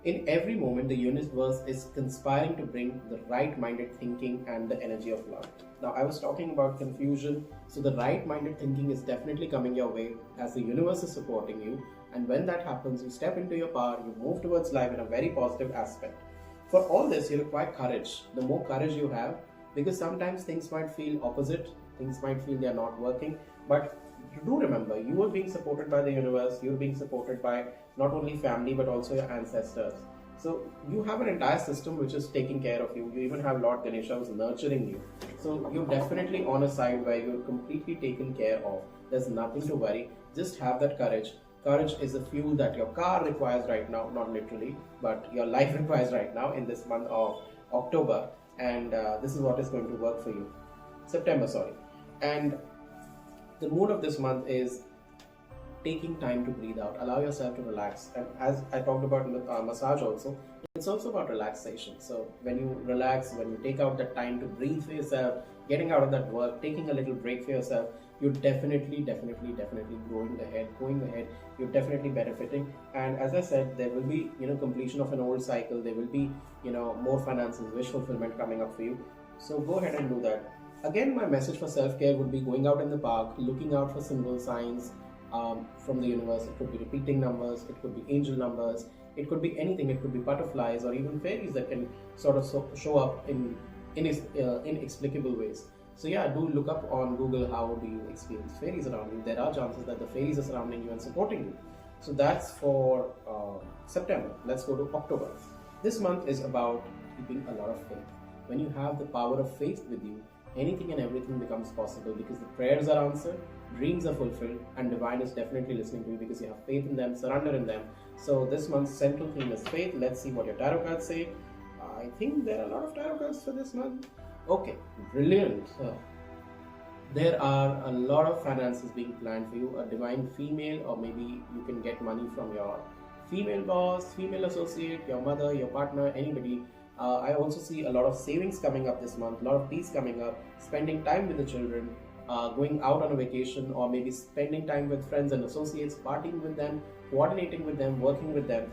S2: In every moment, the universe is conspiring to bring the right minded thinking and the energy of love. Now, I was talking about confusion, so the right minded thinking is definitely coming your way as the universe is supporting you. And when that happens, you step into your power, you move towards life in a very positive aspect. For all this, you require courage. The more courage you have, because sometimes things might feel opposite, things might feel they are not working, but do remember, you are being supported by the universe, you're being supported by not only family but also your ancestors. So you have an entire system which is taking care of you. You even have Lord Ganesha who's nurturing you. So you're definitely on a side where you're completely taken care of. There's nothing to worry. Just have that courage. Courage is the fuel that your car requires right now, not literally, but your life requires right now in this month of October. And this is what is going to work for you. September, sorry. And the mood of this month is taking time to breathe out. Allow yourself to relax. And as I talked about in the massage also, it's also about relaxation. So when you relax, when you take out that time to breathe for yourself, getting out of that work, taking a little break for yourself, you're definitely going ahead. You're definitely benefiting. And as I said, there will be, completion of an old cycle. There will be, more finances, wish fulfillment coming up for you. So go ahead and do that. Again, my message for self-care would be going out in the park, looking out for symbol signs from the universe. It could be repeating numbers, it could be angel numbers, it could be anything. It could be butterflies or even fairies that can sort of show up in inexplicable ways. So yeah, do look up on Google how do you experience fairies around you. There are chances that the fairies are surrounding you and supporting you. So that's for September. Let's go to October. This month is about keeping a lot of faith. When you have the power of faith with you, anything and everything becomes possible because the prayers are answered, dreams are fulfilled, and divine is definitely listening to you because you have faith in them, surrender in them. So this month's central theme is faith. Let's see what your tarot cards say. I think there are a lot of tarot cards for this month. Okay, brilliant. There are a lot of finances being planned for you. A divine female, or maybe you can get money from your female boss, female associate, your mother, your partner, anybody. I also see a lot of savings coming up this month, a lot of peace coming up, spending time with the children, going out on a vacation, or maybe spending time with friends and associates, partying with them, coordinating with them, working with them.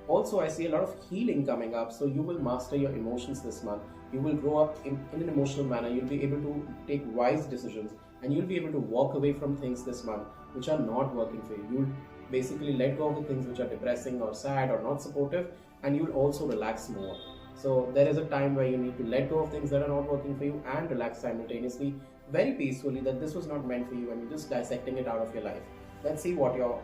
S2: Also, I see a lot of healing coming up, so you will master your emotions this month. You will grow up in an emotional manner. You'll be able to take wise decisions, and you'll be able to walk away from things this month which are not working for you. You'll basically let go of the things which are depressing or sad or not supportive, and you'll also relax more. So there is a time where you need to let go of things that are not working for you and relax simultaneously, very peacefully, that this was not meant for you and you're just dissecting it out of your life. Let's see what your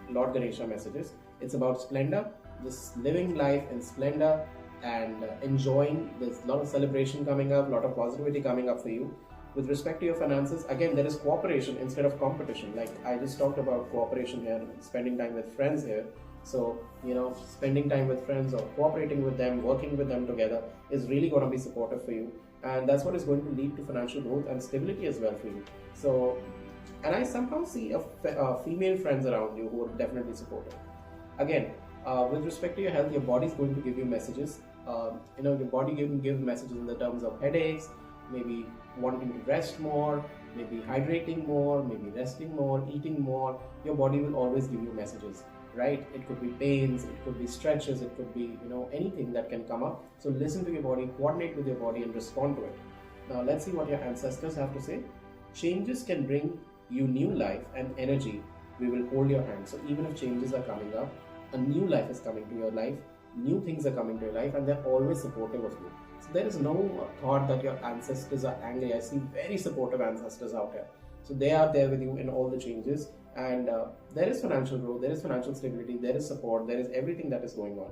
S2: Lord Ganesha message is. It's about splendor, just living life in splendor and enjoying. There's a lot of celebration coming up, a lot of positivity coming up for you. With respect to your finances, again, there is cooperation instead of competition. Like I just talked about cooperation here, spending time with friends here. So, spending time with friends or cooperating with them, working with them together is really going to be supportive for you. And that's what is going to lead to financial growth and stability as well for you. So, and I somehow see female friends around you who are definitely supportive. Again, with respect to your health, your body is going to give you messages. Your body can give messages in the terms of headaches, maybe wanting to rest more, maybe hydrating more, maybe resting more, eating more. Your body will always give you messages. Right? It could be pains, it could be stretches, it could be, anything that can come up. So listen to your body, coordinate with your body and respond to it. Now let's see what your ancestors have to say. Changes can bring you new life and energy. We will hold your hand. So even if changes are coming up, a new life is coming to your life, new things are coming to your life, and they're always supportive of you. So there is no thought that your ancestors are angry. I see very supportive ancestors out here. So they are there with you in all the changes. And there is financial growth, there is financial stability, there is support, there is everything that is going on.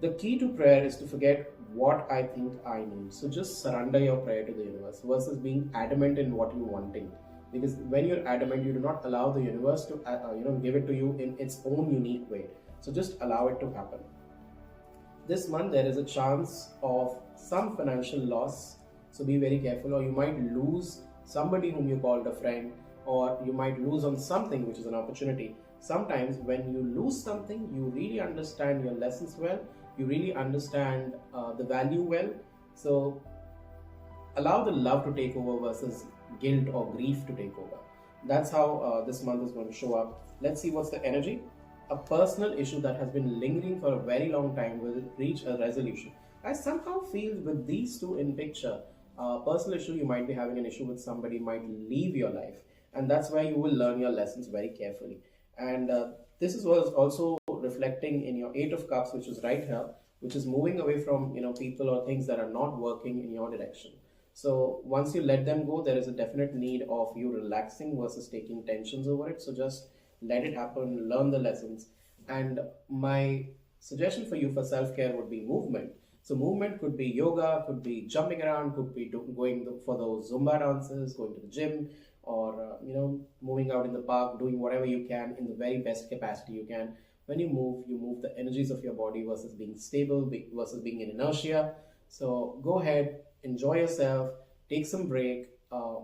S2: The key to prayer is to forget what I think I need. So just surrender your prayer to the universe versus being adamant in what you're wanting. Because when you're adamant, you do not allow the universe to give it to you in its own unique way. So just allow it to happen. This month there is a chance of some financial loss. So be very careful, or you might lose somebody whom you called a friend, or you might lose on something which is an opportunity. sometimes when you lose something, you really understand your lessons well, you really understand the value well. So allow the love to take over versus guilt or grief to take over. That's how this month is going to show up. Let's see what's the energy. A personal issue that has been lingering for a very long time will reach a resolution. I somehow feel with these two in picture, personal issue, you might be having an issue with somebody, might leave your life, and that's where you will learn your lessons very carefully. And this is was also reflecting in your Eight of Cups, which is right here, which is moving away from people or things that are not working in your direction. So once you let them go, there is a definite need of you relaxing versus taking tensions over it. So just let it happen, learn the lessons. And my suggestion for you for self-care would be movement. So movement could be yoga, could be jumping around, could be going for those Zumba dances, going to the gym, or moving out in the park, doing whatever you can in the very best capacity you can. When you move the energies of your body versus being stable, versus being in inertia. So go ahead, enjoy yourself, take some break,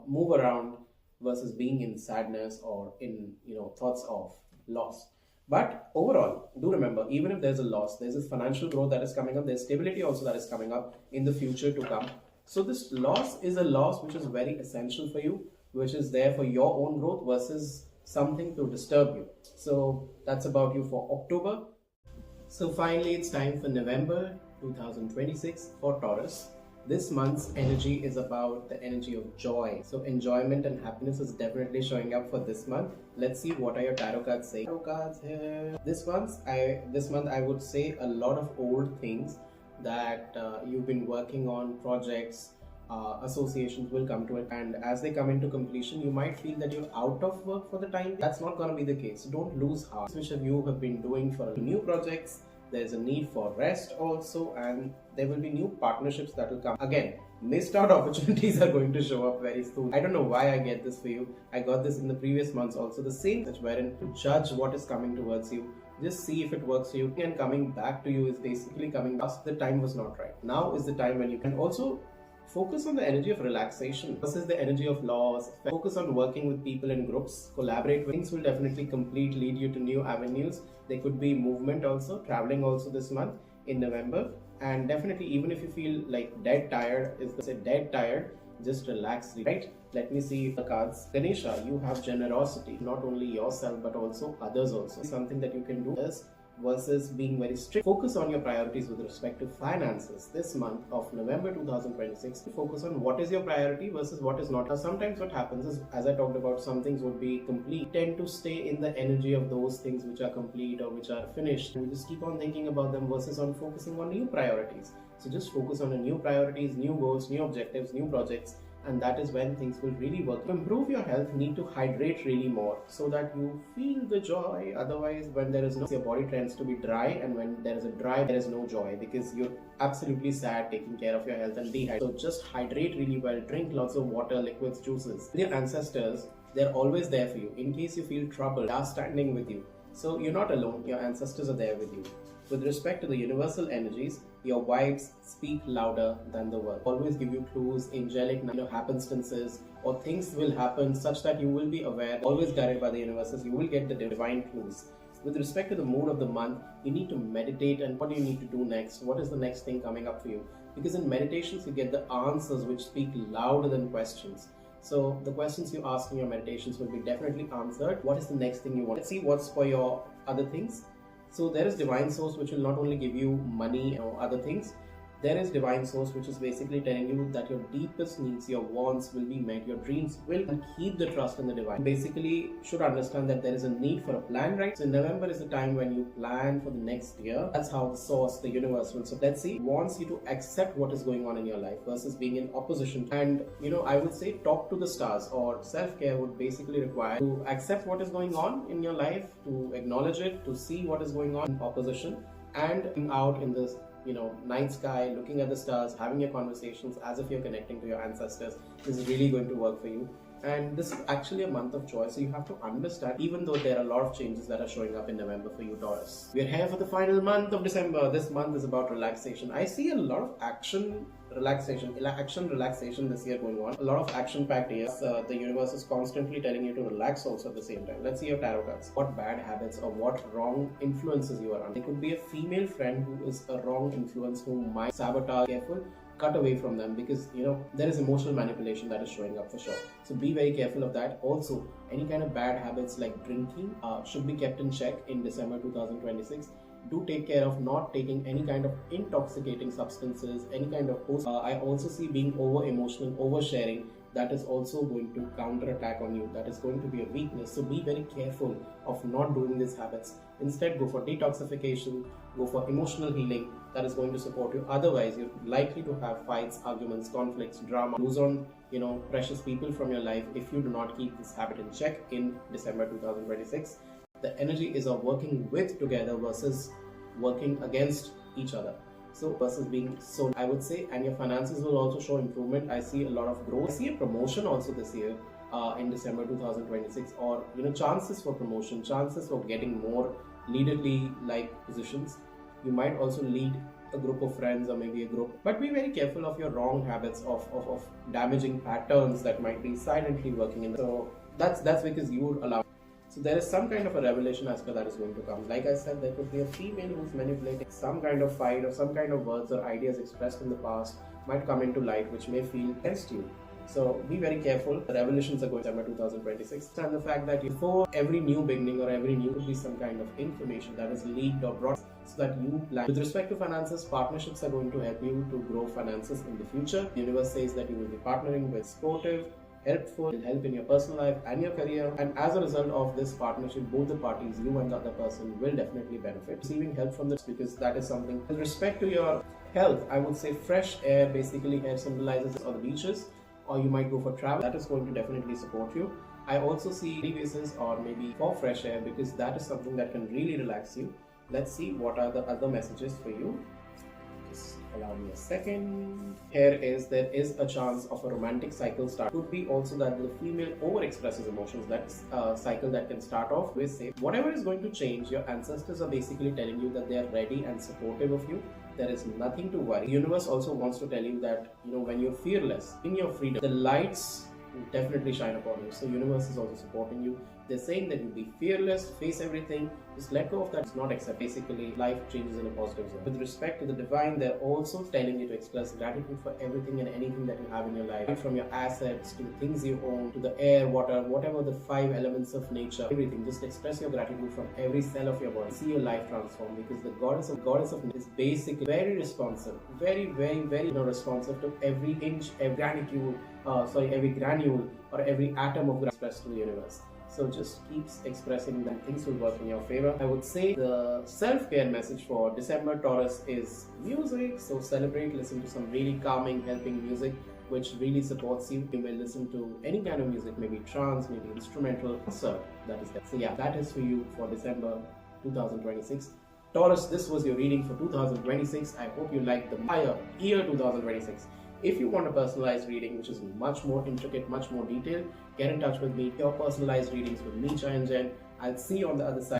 S2: move around versus being in sadness or in thoughts of loss. But overall, do remember, even if there's a loss, there's a financial growth that is coming up, there's stability also that is coming up in the future to come. So this loss is a loss which is very essential for you, which is there for your own growth versus something to disturb you. So that's about you for October. So finally, it's time for November 2026 for Taurus. This month's energy is about the energy of joy. So enjoyment and happiness is definitely showing up for this month. Let's see what are your tarot cards saying. Tarot cards here. This month I would say a lot of old things that you've been working on, projects, associations will come to it, and as they come into completion, you might feel that you're out of work for the time. That's not going to be the case. Don't lose heart. Which of you have been doing for new projects, there's a need for rest also, and there will be new partnerships that will come. Again, missed out opportunities are going to show up very soon. I don't know why I get this for you. I got this in the previous months also. The same, wherein to judge what is coming towards you. Just see if it works for you, and coming back to you is basically coming back. The time was not right. Now is the time when you can also focus on the energy of relaxation versus the energy of loss. Focus on working with people in groups, collaborate with. Things will definitely lead you to new avenues. There could be movement also, traveling also this month in November. And definitely, even if you feel like dead tired, just relax, right? Let me see the cards. Ganesha, you have generosity, not only yourself but also others also. Something that you can do is versus being very strict. Focus on your priorities with respect to finances this month of November 2026. Focus on what is your priority versus what is not. Now, sometimes what happens is, as I talked about, some things would be complete. Tend to stay in the energy of those things which are complete or which are finished. We just keep on thinking about them versus on focusing on new priorities. So just focus on the new priorities, new goals, new objectives, new projects, and that is when things will really work. To improve your health, need to hydrate really more so that you feel the joy. Otherwise, when there is no, your body tends to be dry, and when there is a dry, there is no joy because you're absolutely sad taking care of your health and dehydrated. So just hydrate really well, drink lots of water, liquids, juices. Your ancestors, they're always there for you. In case you feel trouble, they are standing with you. So you're not alone, your ancestors are there with you. With respect to the universal energies, your vibes speak louder than the word. Always give you clues, angelic happenstances, or things will happen such that you will be aware. Always guided by the universes, you will get the divine clues. With respect to the mood of the month, you need to meditate, and what do you need to do next? What is the next thing coming up for you? Because in meditations, you get the answers which speak louder than questions. So the questions you ask in your meditations will be definitely answered. What is the next thing you want? Let's see what's for your other things. So there is divine source which will not only give you money or other things. There is divine source which is basically telling you that your deepest needs, your wants will be met, your dreams will, and keep the trust in the divine. Basically, should understand that there is a need for a plan, right? So November is the time when you plan for the next year. That's how the source, the universe will. So let's see, wants you to accept what is going on in your life versus being in opposition. And I would say talk to the stars, or self-care would basically require to accept what is going on in your life, to acknowledge it, to see what is going on in opposition, and out in this night sky, looking at the stars, having your conversations as if you're connecting to your ancestors. This is really going to work for you. And this is actually a month of joy, so you have to understand, even though there are a lot of changes that are showing up in November for you, Taurus. We are here for the final month of December. This month is about relaxation. I see a lot of action relaxation this year going on. A lot of action-packed years. The universe is constantly telling you to relax also at the same time. Let's see your tarot cards. What bad habits or what wrong influences you are under. There could be a female friend who is a wrong influence, who might sabotage. Careful. Cut away from them, because there is emotional manipulation that is showing up for sure. So be very careful of that. Also, any kind of bad habits like drinking should be kept in check in December 2026. Do take care of not taking any kind of intoxicating substances, any kind of post. I also see being over emotional, oversharing. That is also going to counterattack on you. That is going to be a weakness. So be very careful of not doing these habits. Instead, go for detoxification, go for emotional healing. That is going to support you. Otherwise, you're likely to have fights, arguments, conflicts, drama, lose on precious people from your life if you do not keep this habit in check in December 2026. The energy is of working with together versus working against each other. So versus being so, I would say, and your finances will also show improvement. I see a lot of growth. I see a promotion also this year in December 2026, or chances for promotion, chances for getting more leaderly like positions. You might also lead a group of friends or maybe a group, but be very careful of your wrong habits of damaging patterns that might be silently working in. So that's because you allow. So there is some kind of a revelation aspect that is going to come. Like I said, there could be a female who's manipulating some kind of fight, or some kind of words or ideas expressed in the past might come into light, which may feel against you. So be very careful. The revelations are going December 2026. And the fact that before every new beginning or every new could be some kind of information that is leaked or brought, so that you plan. With respect to finances, partnerships are going to help you to grow finances in the future. The universe says that you will be partnering with supportive, helpful, will help in your personal life and your career, and as a result of this partnership, both the parties, you and the other person, will definitely benefit. Receiving help from this, because that is something. With respect to your health, I would say fresh air. Basically, air symbolizes or the beaches, or you might go for travel. That is going to definitely support you. I also see bases or maybe for fresh air, because that is something that can really relax you. Let's see what are the other messages for you. Just allow me a second. Here is, there is a chance of a romantic cycle start. Could be also that the female over-expresses emotions. That's a cycle that can start off with, say, whatever is going to change, your ancestors are basically telling you that they are ready and supportive of you. There is nothing to worry. The universe also wants to tell you that, when you're fearless, in your freedom, the lights will definitely shine upon you. So universe is also supporting you. They're saying that you be fearless, face everything, just let go of that. It's not accept. Basically, life changes in a positive zone. With respect to the divine, they're also telling you to express gratitude for everything and anything that you have in your life. Right from your assets to the things you own, to the air, water, whatever the 5 elements of nature, everything. Just express your gratitude from every cell of your body. See your life transform, because the goddess of is basically very responsive, very, very, very responsive to every inch, every granule or every atom of expressed to the universe. So just keeps expressing that things will work in your favor. I would say the self-care message for December, Taurus, is music. So celebrate, listen to some really calming, helping music, which really supports you. You may listen to any kind of music, maybe trance, maybe instrumental, concert. That is that. So yeah, that is for you for December 2026. Taurus, this was your reading for 2026. I hope you liked the entire year 2026. If you want a personalized reading, which is much more intricate, much more detailed, get in touch with me. Your personalized readings with me, Chyan Jain. I'll see you on the other side.